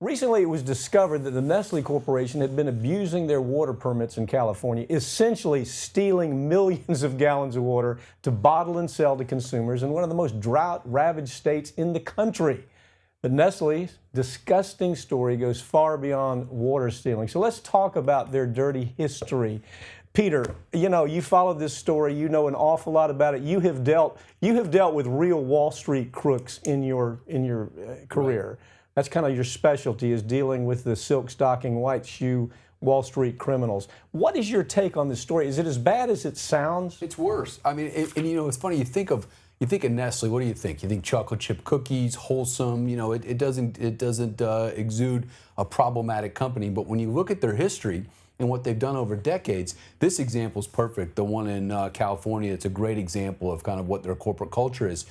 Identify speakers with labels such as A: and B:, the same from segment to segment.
A: Recently, it was discovered that the Nestle Corporation had been abusing their water permits in California, essentially stealing millions of gallons of water to bottle and sell to consumers in one of the most drought-ravaged states in the country. But Nestle's disgusting story goes far beyond water stealing. So let's talk about their dirty history. Peter, you followed this story. You know an awful lot about it. You have dealt with real Wall Street crooks in your career. Right. That's kind of your specialty, is dealing with the silk stocking, white shoe Wall Street criminals. What is your take on this story? Is it as bad as it sounds?
B: It's worse. I mean, it's funny. You think of Nestle. What do you think? You think chocolate chip cookies, wholesome. It doesn't exude a problematic company. But when you look at their history and what they've done over decades, this example is perfect. The one in California, it's a great example of kind of what their corporate culture is.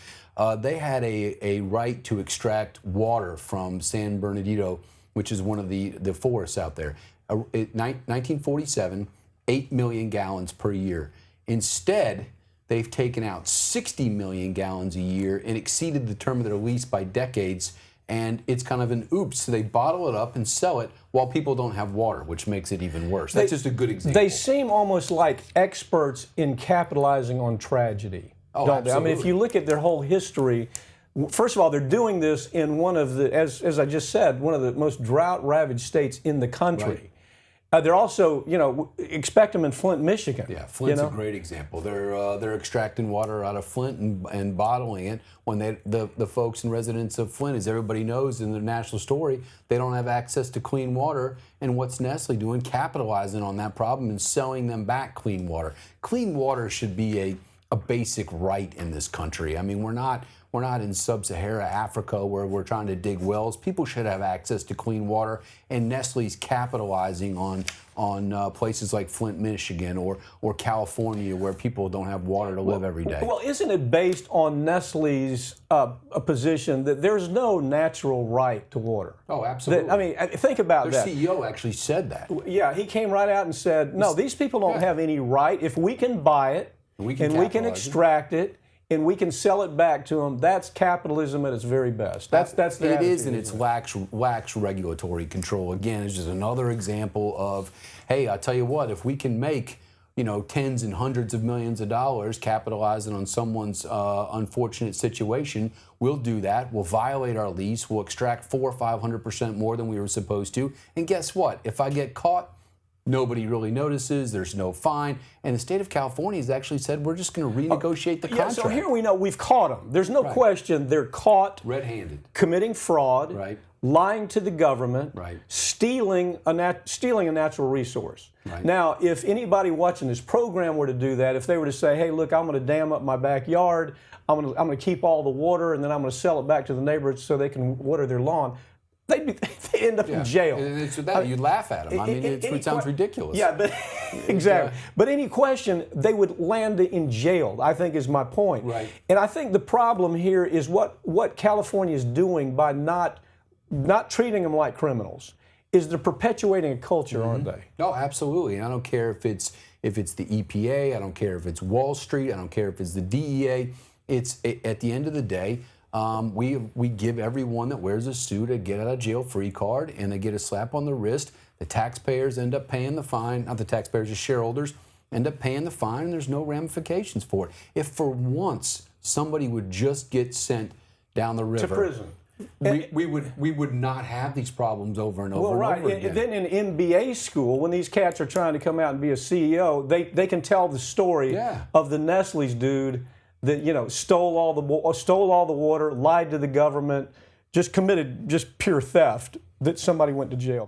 B: They had a right to extract water from San Bernardino, which is one of the forests out there. 1947, 8 million gallons per year. Instead, they've taken out 60 million gallons a year and exceeded the term of their lease by decades. And it's kind of an oops. So they bottle it up and sell it while people don't have water, which makes it even worse. That's just a good example.
A: They seem almost like experts in capitalizing on tragedy.
B: Oh,
A: don't
B: absolutely.
A: they? I mean, if you look at their whole history, first of all, they're doing this in one of the, as I just said, one of the most drought-ravaged states in the country.
B: Right.
A: They're also, expect them in Flint, Michigan.
B: Yeah, Flint's a great example. They're extracting water out of Flint and bottling it. When the folks and residents of Flint, as everybody knows in the national story, they don't have access to clean water. And what's Nestle doing? Capitalizing on that problem and selling them back clean water. Clean water should be a basic right in this country. I mean, we're not in sub-Saharan Africa where we're trying to dig wells. People should have access to clean water, and Nestle's capitalizing on places like Flint, Michigan, or California, where people don't have water to live every day.
A: Well, isn't it based on Nestle's a position that there's no natural right to water?
B: Oh, absolutely.
A: Think about that.
B: Their CEO actually said that.
A: Yeah, he came right out and said, no, these people don't have any right. If we can buy it, and we can extract it, and we can sell it back to them, that's capitalism at its very best. That's the
B: it is, and it's lax regulatory control. Again, it's just another example of, hey, I'll tell you what, if we can make tens and hundreds of millions of dollars capitalizing on someone's unfortunate situation, we'll do that. We'll violate our lease. We'll extract 400 or 500% more than we were supposed to. And guess what? If I get caught, nobody really notices. There's no fine. And the state of California has actually said, we're just going to renegotiate the contract.
A: So here we know we've caught them. There's no question they're caught
B: red-handed,
A: committing fraud, lying to the government, stealing a natural resource. Now, if anybody watching this program were to do that, if they were to say, hey, look, I'm going to dam up my backyard, I'm going to keep all the water, and then I'm going to sell it back to the neighbors so they can water their lawn, they end up in jail.
B: It's that. You laugh at them. I mean, it sounds ridiculous.
A: Yeah, but exactly. But any question, they would land in jail, I think is my point.
B: Right.
A: And I think the problem here is what California is doing by not treating them like criminals is they're perpetuating a culture, aren't they?
B: No, absolutely. And I don't care if it's the EPA, I don't care if it's Wall Street, I don't care if it's the DEA. It's at the end of the day, we give everyone that wears a suit a get out of jail free card, and they get a slap on the wrist. The taxpayers end up paying the fine. Not the taxpayers, the shareholders end up paying the fine, and there's no ramifications for it. If for once somebody would just get sent down the river
A: to prison,
B: we would not have these problems over and over and over again.
A: And then in MBA school, when these cats are trying to come out and be a CEO, they can tell the story of the Nestle's dude that stole all the water, lied to the government, just committed pure theft, that somebody went to jail.